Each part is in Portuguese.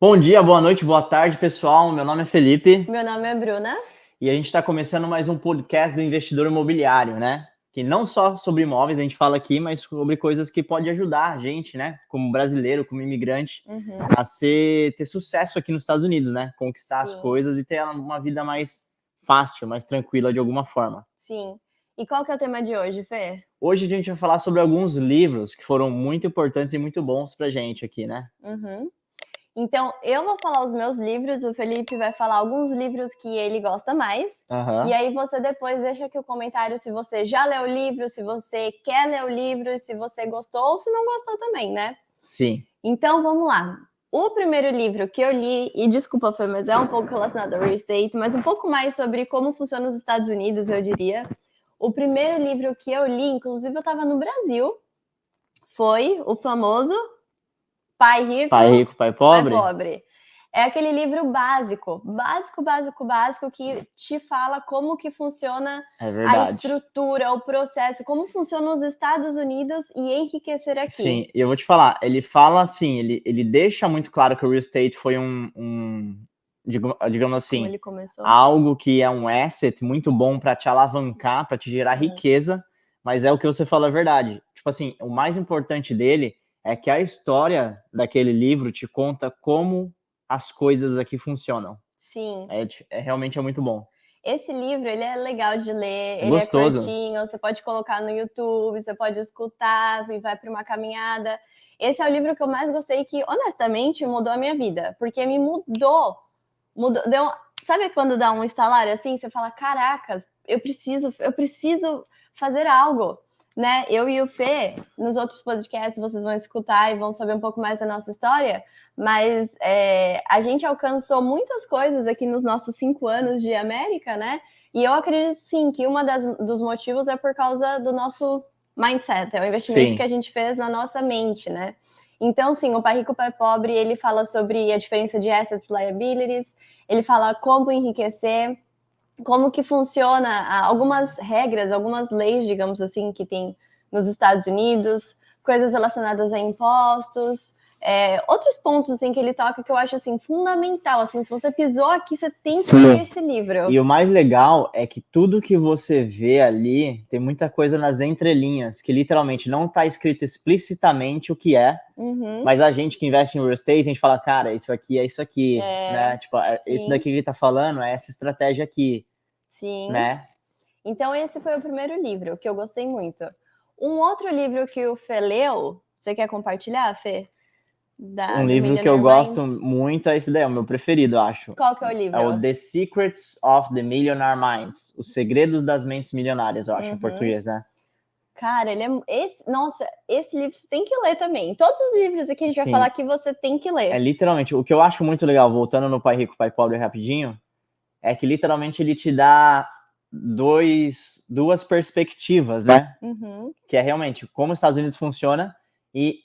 Bom dia, boa noite, boa tarde, pessoal. Meu nome é Felipe Meu nome é Bruna. e a gente está começando mais um podcast do investidor imobiliário, né? Que não só sobre imóveis a gente fala aqui, mas sobre coisas que podem ajudar a gente, né? Como brasileiro, como imigrante, a ter sucesso aqui nos Estados Unidos, né? Conquistar as coisas e ter uma vida mais fácil, mais tranquila de alguma forma. Sim. E qual que é o tema de hoje, Fê? Hoje a gente vai falar sobre alguns livros que foram muito importantes e muito bons pra gente aqui, né? Então, eu vou falar os meus livros, o Felipe vai falar alguns livros que ele gosta mais. Aham. E aí você depois deixa aqui o comentário se você já leu o livro, se você quer ler o livro, se você gostou ou se não gostou também, né? Sim. Então, vamos lá. O primeiro livro que eu li, e desculpa, Fê, mas é um pouco relacionado ao real estate, mas um pouco mais sobre como funciona os Estados Unidos, eu diria. O primeiro livro que eu li, inclusive eu estava no Brasil, foi o famoso Pai Rico, Pai Pobre? Pai Pobre. É aquele livro básico, que te fala como que funciona a estrutura, o processo, como funcionam os Estados Unidos e enriquecer aqui. Sim, e eu vou te falar, ele fala assim, ele deixa muito claro que o real estate foi digamos assim, algo que é um asset muito bom para te alavancar, para te gerar riqueza, mas é o que você falou, é verdade. Tipo assim, o mais importante dele é que a história daquele livro te conta como as coisas aqui funcionam. Sim. Realmente é muito bom. Esse livro, ele é legal de ler, ele é curtinho, você pode colocar no YouTube, você pode escutar e vai para uma caminhada. Esse é o livro que eu mais gostei, que honestamente mudou a minha vida, porque me mudou, sabe quando dá um estalar assim, você fala, caracas, eu preciso fazer algo, né? Eu e o Fê, nos outros podcasts vocês vão escutar e vão saber um pouco mais da nossa história, mas a gente alcançou muitas coisas aqui nos nossos 5 anos de América, né? E eu acredito sim que dos motivos é por causa do nosso mindset, é o investimento que a gente fez na nossa mente, né? Então, sim, o Pai Rico, Pai Pobre, ele fala sobre a diferença de assets e liabilities, ele fala como enriquecer, como que funciona algumas regras, algumas leis, digamos assim, que tem nos Estados Unidos, coisas relacionadas a impostos, outros pontos em que ele toca que eu acho assim fundamental, assim, se você pisou aqui, você tem que ler esse livro. E o mais legal é que tudo que você vê ali tem muita coisa nas entrelinhas, que literalmente não está escrito explicitamente o que é, mas a gente que investe em real estate, a gente fala, cara, isso aqui é isso aqui, né? Tipo, esse daqui que ele tá falando é essa estratégia aqui. Sim. Né? Então esse foi o primeiro livro que eu gostei muito. Um outro livro que o Fê leu, você quer compartilhar, Fê? Um livro que eu gosto muito é esse daí, é o meu preferido, eu acho. Qual que é o livro? É o The Secrets of the Millionaire Minds, Os Segredos das Mentes Milionárias, eu acho, em português, né? Cara, nossa, esse livro você tem que ler também. Todos os livros aqui a gente vai falar que você tem que ler. É literalmente, o que eu acho muito legal, voltando no Pai Rico, Pai Pobre rapidinho, é que literalmente ele te dá duas perspectivas, né? Que é realmente como os Estados Unidos funciona e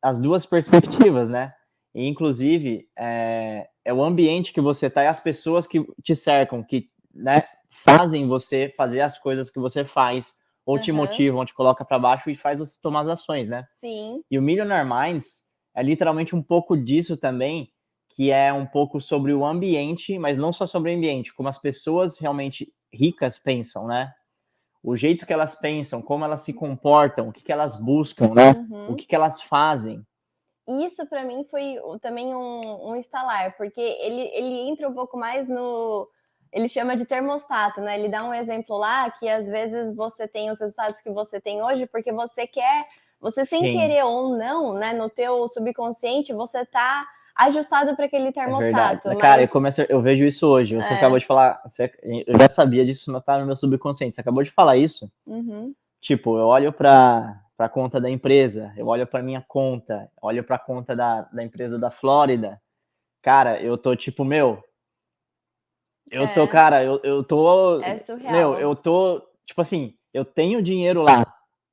as duas perspectivas, né? E, inclusive, é o ambiente que você tá e as pessoas que te cercam, que, né, fazem você fazer as coisas que você faz, ou te motivam, te coloca para baixo e faz você tomar as ações, né? Sim. E o Millionaire Minds é literalmente um pouco disso também, que é um pouco sobre o ambiente, mas não só sobre o ambiente, como as pessoas realmente ricas pensam, né? O jeito que elas pensam, como elas se comportam, o que elas buscam, né? O que elas fazem. Isso para mim foi também um estalar, porque ele entra um pouco mais no... Ele chama de termostato, né? Ele dá um exemplo lá que às vezes você tem os resultados que você tem hoje porque você quer, sem querer ou não, né? No teu subconsciente, você tá ajustado para aquele termostato. Mas... Cara, eu vejo isso hoje. Você acabou de falar, eu já sabia disso, não tá no meu subconsciente. Você acabou de falar isso. Tipo, eu olho para a conta da empresa, eu olho para minha conta, olho para a conta da empresa da Flórida. Cara, eu tô tipo, cara, eu tô... É surreal. Eu tô, tipo assim, eu tenho dinheiro lá.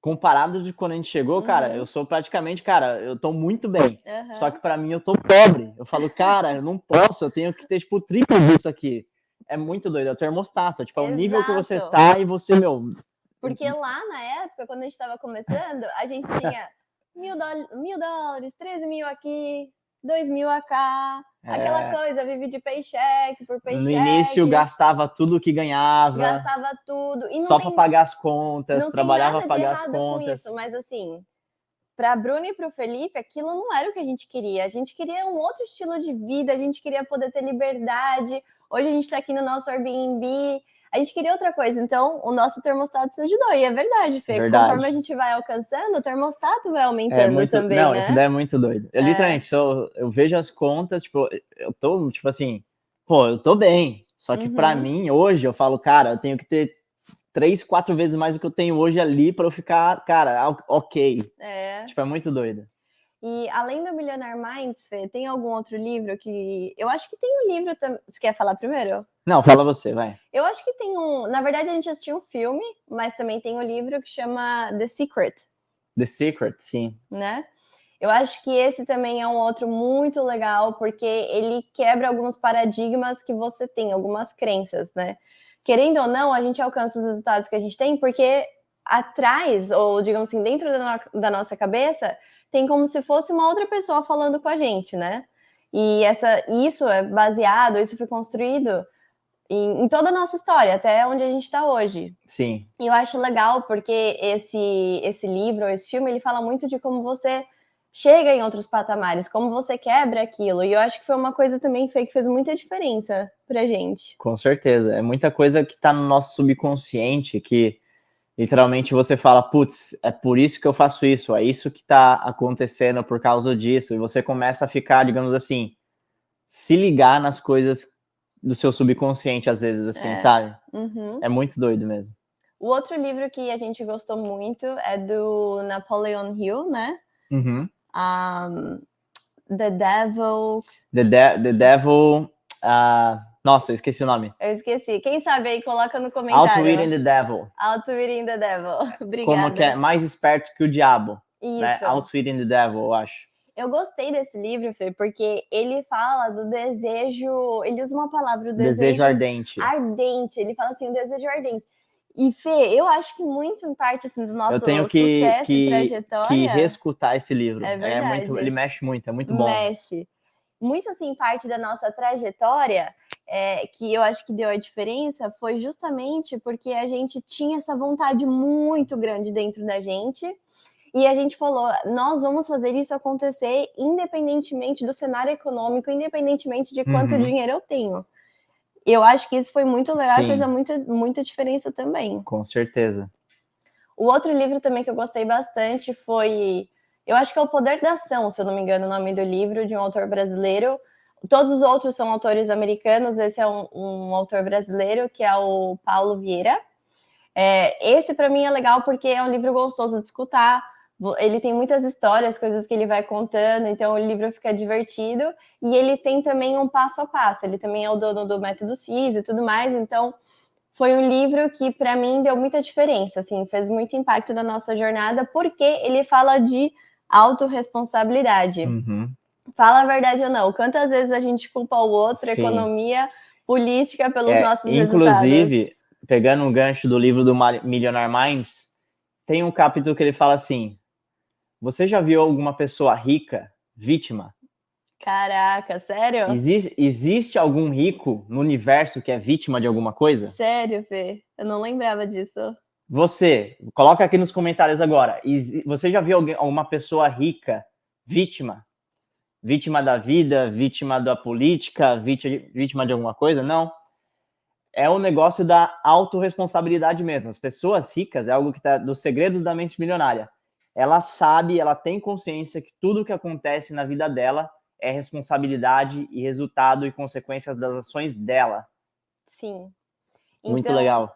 Comparado de quando a gente chegou, cara, eu sou praticamente, cara, eu tô muito bem. Só que pra mim eu tô pobre. Eu falo, cara, eu não posso, eu tenho que ter, tipo, o triplo disso aqui. É muito doido, é o termostato, tipo, é o nível que você tá e você, Porque lá na época, quando a gente tava começando, a gente tinha $1.000, 13 mil aqui, 2.000 AK, aquela coisa, vive de paycheck por paycheck. No início gastava tudo que ganhava. Gastava tudo. E só para pagar as contas, trabalhava para pagar as contas. Com isso, mas assim, para a Bruna e para o Felipe, aquilo não era o que a gente queria. A gente queria um outro estilo de vida, a gente queria poder ter liberdade. Hoje a gente está aqui no nosso Airbnb, a gente queria outra coisa. Então, o nosso termostato se ajudou. E é verdade, Fê. Verdade. Conforme a gente vai alcançando, o termostato vai aumentando também, não, né? Isso daí é muito doido. Eu literalmente, eu vejo as contas, tipo, eu tô, tipo assim, pô, eu tô bem. Só que para mim, hoje, eu falo, cara, eu tenho que ter 3, 4 vezes mais do que eu tenho hoje ali para eu ficar, cara, ok. Tipo, é muito doido. E além do Millionaire Minds, Fê, tem algum outro livro que... Eu acho que tem um livro também... Você quer falar primeiro? Não, fala você, vai. Eu acho que tem um... Na verdade, a gente assistiu um filme, mas também tem um livro que chama The Secret. The Secret, sim. Né? Eu acho que esse também é um outro muito legal, porque ele quebra alguns paradigmas que você tem, algumas crenças, né? Querendo ou não, a gente alcança os resultados que a gente tem, porque atrás, ou digamos assim, dentro da nossa cabeça, tem como se fosse uma outra pessoa falando com a gente, né? E isso é baseado, isso foi construído em toda a nossa história, até onde a gente está hoje. Sim. E eu acho legal, porque esse livro, esse filme, ele fala muito de como você chega em outros patamares, como você quebra aquilo. E eu acho que foi uma coisa também que fez muita diferença pra gente. Com certeza. É muita coisa que tá no nosso subconsciente, que literalmente você fala, putz, é por isso que eu faço isso, é isso que tá acontecendo por causa disso. E você começa a ficar, digamos assim, se ligar nas coisas do seu subconsciente, às vezes, assim, sabe? É muito doido mesmo. O outro livro que a gente gostou muito é do Napoleon Hill, né? The Devil... The Devil... nossa, eu esqueci o nome. Eu esqueci. Quem sabe aí, coloca no comentário. Outwitting the Devil. Outwitting the Devil. Obrigada. Como que é mais esperto que o diabo. Isso. Né? Outwitting the Devil, eu acho. Eu gostei desse livro, Fê, porque ele fala do desejo... Ele usa uma palavra, o desejo ardente. Ardente. Ele fala assim, o desejo ardente. E, Fê, eu acho que muito em parte assim, do nosso sucesso e trajetória... que reescutar esse livro. É verdade. Ele mexe muito, é muito bom. Mexe. Muito, assim, parte da nossa trajetória, que eu acho que deu a diferença, foi justamente porque a gente tinha essa vontade muito grande dentro da gente, e a gente falou, nós vamos fazer isso acontecer independentemente do cenário econômico, independentemente de quanto dinheiro eu tenho. Eu acho que isso foi muito legal e fez muita diferença também. Com certeza. O outro livro também que eu gostei bastante foi... Eu acho que é O Poder da Ação, se eu não me engano, o nome do livro, de um autor brasileiro. Todos os outros são autores americanos, esse é um autor brasileiro, que é o Paulo Vieira. Esse, para mim, é legal porque é um livro gostoso de escutar. Ele tem muitas histórias, coisas que ele vai contando, então o livro fica divertido. E ele tem também um passo a passo. Ele também é o dono do Método CIS e tudo mais, então... Foi um livro que, para mim, deu muita diferença, assim, fez muito impacto na nossa jornada, porque ele fala de autorresponsabilidade. Fala a verdade ou não, quantas vezes a gente culpa o outro, economia, política, pelos nossos resultados? Inclusive, pegando um gancho do livro do Millionaire Minds, tem um capítulo que ele fala assim, você já viu alguma pessoa rica, vítima? Caraca, sério? Existe algum rico no universo que é vítima de alguma coisa? Sério, Fê? Eu não lembrava disso. Você, coloca aqui nos comentários agora. Você já viu alguma pessoa rica, vítima? Vítima da vida, vítima da política, vítima de alguma coisa? Não. É o negócio da autorresponsabilidade mesmo. As pessoas ricas é algo que está dos segredos da mente milionária. Ela sabe, ela tem consciência que tudo que acontece na vida dela é responsabilidade e resultado e consequências das ações dela. Sim. Muito legal.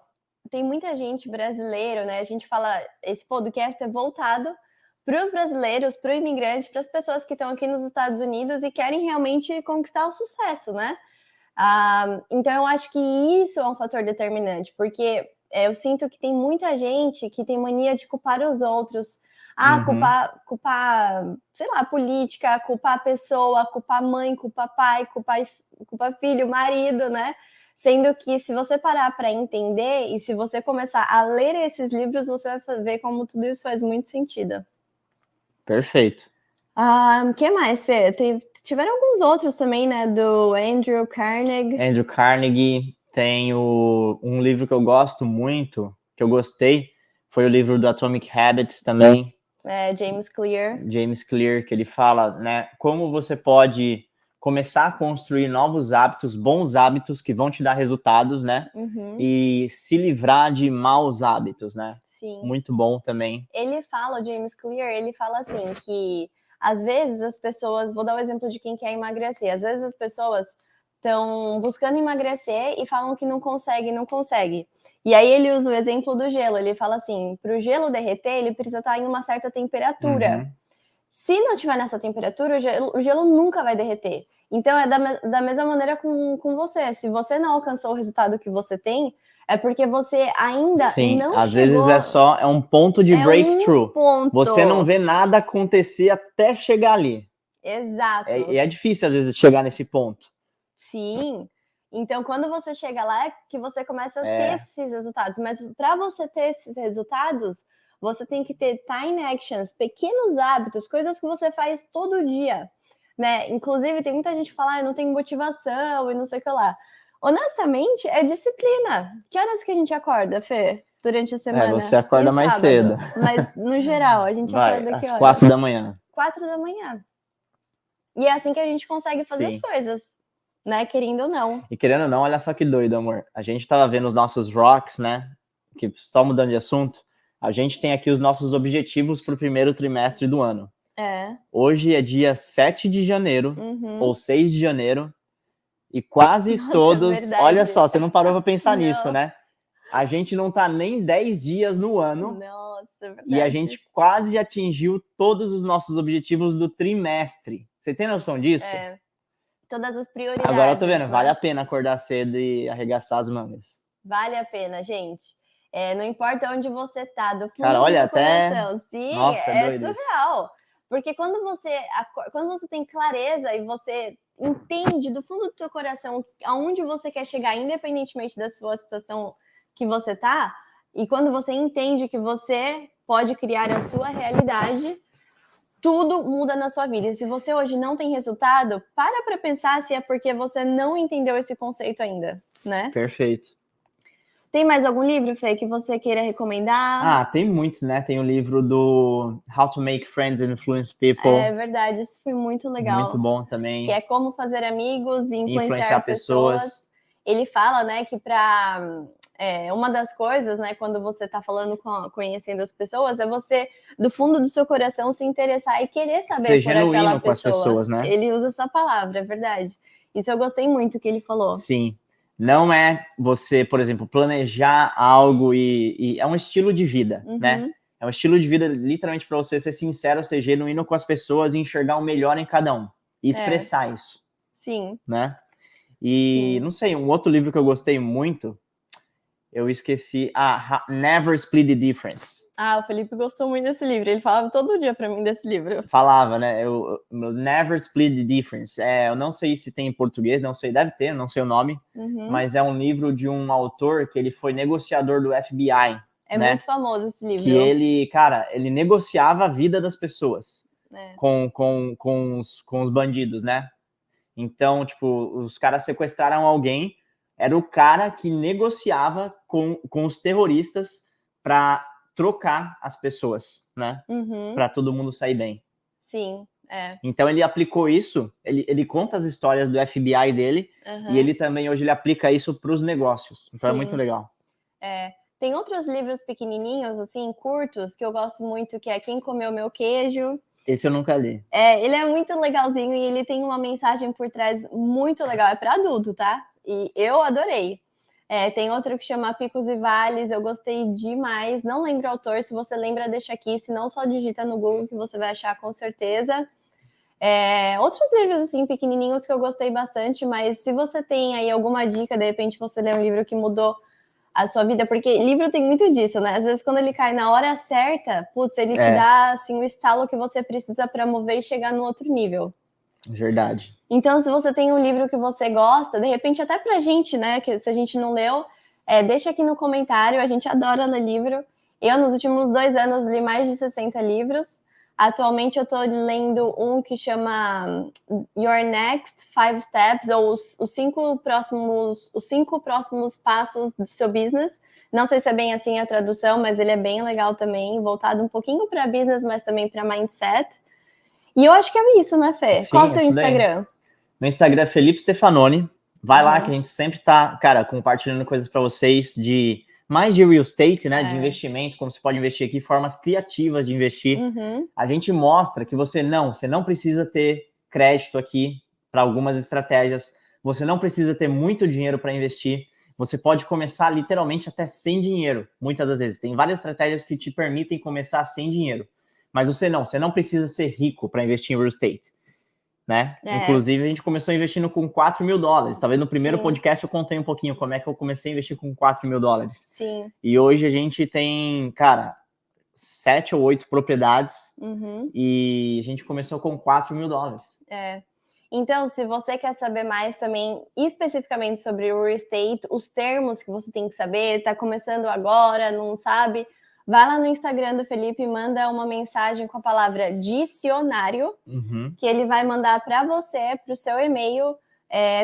Tem muita gente brasileira, né? A gente fala, esse podcast é voltado para os brasileiros, para o imigrante, para as pessoas que estão aqui nos Estados Unidos e querem realmente conquistar o sucesso, né? Então, eu acho que isso é um fator determinante, porque eu sinto que tem muita gente que tem mania de culpar os outros, culpar, sei lá, a política, culpar a pessoa, culpar a mãe, culpar pai, culpar filho, marido, né? Sendo que se você parar para entender e se você começar a ler esses livros, você vai ver como tudo isso faz muito sentido. Perfeito. Que mais, Fê? Tiveram alguns outros também, né? Do Andrew Carnegie. Andrew Carnegie. Tem um livro que eu gosto muito, que eu gostei, foi o livro do Atomic Habits também. James Clear. James Clear, que ele fala, né? Como você pode começar a construir novos hábitos, bons hábitos que vão te dar resultados, né? Uhum. E se livrar de maus hábitos, né? Sim. Muito bom também. Ele fala, o James Clear, ele fala assim que às vezes as pessoas, vou dar o exemplo de quem quer emagrecer, às vezes as pessoas estão buscando emagrecer e falam que não consegue. E aí ele usa o exemplo do gelo, ele fala assim, para o gelo derreter, ele precisa estar em uma certa temperatura. Uhum. Se não tiver nessa temperatura, o gelo nunca vai derreter. Então é da mesma maneira com você. Se você não alcançou o resultado que você tem, é porque você ainda Sim, não às chegou... vezes é um ponto de breakthrough. ponto. Você não vê nada acontecer até chegar ali. Exato. É difícil, às vezes, chegar nesse ponto. Sim. Então, quando você chega lá, é que você começa a ter esses resultados. Mas para você ter esses resultados, você tem que ter tiny actions, pequenos hábitos, coisas que você faz todo dia, né? Inclusive, tem muita gente que fala, eu não tenho motivação e não sei o que lá. Honestamente, é disciplina. Que horas que a gente acorda, Fê? Durante a semana? Você acorda mais cedo. Mas, no geral, a gente acorda que às horas? 4 da manhã. 4 da manhã. E é assim que a gente consegue fazer as coisas, né? Querendo ou não. E querendo ou não, olha só que doido, amor. A gente tava vendo os nossos rocks, né? Que só mudando de assunto, a gente tem aqui os nossos objetivos para o primeiro trimestre do ano. Hoje é dia 7 de janeiro, ou 6 de janeiro, e quase todos... Olha só, você não parou para pensar nisso, né? A gente não tá nem 10 dias no ano. Nossa, é verdade. E a gente quase atingiu todos os nossos objetivos do trimestre. Você tem noção disso? Todas as prioridades. Agora eu tô vendo, vale a pena acordar cedo e arregaçar as mangas. Vale a pena, gente. Não importa onde você tá, do fundo Cara, olha, do coração. Sim, nossa, é surreal. Porque quando você tem clareza e você entende do fundo do seu coração aonde você quer chegar, independentemente da sua situação que você tá, e quando você entende que você pode criar a sua realidade, tudo muda na sua vida. E se você hoje não tem resultado, para pensar se é porque você não entendeu esse conceito ainda, né? Perfeito. Tem mais algum livro, Fê, que você queira recomendar? Tem muitos, né? Tem o livro do How to Make Friends and Influence People. É verdade, isso foi muito legal. Muito bom também. Que é como fazer amigos e influenciar pessoas. Ele fala, né, que uma das coisas, né, quando você tá falando, conhecendo as pessoas, é você, do fundo do seu coração, se interessar e querer saber por aquela pessoa. Com as pessoas, né? Ele usa essa palavra, é verdade. Isso eu gostei muito que ele falou. Sim. Não é você, por exemplo, planejar algo e é um estilo de vida, né? É um estilo de vida literalmente para você ser sincero, ser genuíno com as pessoas e enxergar o melhor em cada um. E expressar isso. Sim. Né? E, não sei, um outro livro que eu gostei muito, eu esqueci. Never Split the Difference. O Felipe gostou muito desse livro. Ele falava todo dia para mim desse livro. Falava, né? Never Split the Difference. Eu não sei se tem em português, não sei, deve ter, não sei o nome. Mas é um livro de um autor que ele foi negociador do FBI. É muito famoso esse livro. Que ele negociava a vida das pessoas com os bandidos, né? Então, tipo, os caras sequestraram alguém, era o cara que negociava com os terroristas para trocar as pessoas, né? Para todo mundo sair bem. Sim, Então ele aplicou isso, ele conta as histórias do FBI dele, e ele também hoje ele aplica isso para os negócios. Então é muito legal. Tem outros livros pequenininhos, assim, curtos, que eu gosto muito, que é Quem Comeu Meu Queijo. Esse eu nunca li. Ele é muito legalzinho e ele tem uma mensagem por trás muito legal. É para adulto, tá? E eu adorei. Tem outro que chama Picos e Vales, eu gostei demais. Não lembro o autor, se você lembra, deixa aqui. Se não, só digita no Google que você vai achar com certeza. Outros livros, assim, pequenininhos que eu gostei bastante, mas se você tem aí alguma dica, de repente você lê um livro que mudou a sua vida, porque livro tem muito disso, né? Às vezes quando ele cai na hora certa, putz, ele te dá, assim, o estalo que você precisa para mover e chegar no outro nível. Verdade. Então, se você tem um livro que você gosta, de repente até pra gente, né, que se a gente não leu, deixa aqui no comentário, a gente adora ler livro. Eu, nos últimos 2 anos, li mais de 60 livros, Atualmente eu estou lendo um que chama Your Next 5 Steps, ou os 5 próximos passos do seu business. Não sei se é bem assim a tradução, mas ele é bem legal também, voltado um pouquinho para business, mas também para mindset. E eu acho que é isso, né, Fê? Sim, qual é o seu Instagram? Meu Instagram é Felipe Stefanoni. Vai lá que a gente sempre tá, cara, compartilhando coisas para vocês de mais de real estate, né? De investimento, como você pode investir aqui, formas criativas de investir. A gente mostra que você não precisa ter crédito aqui para algumas estratégias. Você não precisa ter muito dinheiro para investir. Você pode começar literalmente até sem dinheiro, muitas das vezes. Tem várias estratégias que te permitem começar sem dinheiro. Mas você não precisa ser rico para investir em real estate, né? Inclusive, a gente começou investindo com $4.000. Talvez no primeiro podcast eu contei um pouquinho como é que eu comecei a investir com $4.000. Sim. E hoje a gente tem, cara, 7 ou 8 propriedades e a gente começou com $4.000. Então, se você quer saber mais também, especificamente sobre o real estate, os termos que você tem que saber, tá começando agora, não sabe, vai lá no Instagram do Felipe e manda uma mensagem com a palavra dicionário, que ele vai mandar para você, para o seu e-mail,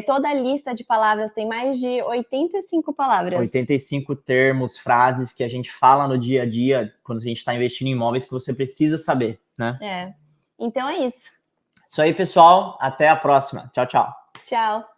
toda a lista de palavras, tem mais de 85 palavras. 85 termos, frases que a gente fala no dia a dia, quando a gente está investindo em imóveis, que você precisa saber, né? Então é isso. Isso aí, pessoal. Até a próxima. Tchau, tchau. Tchau.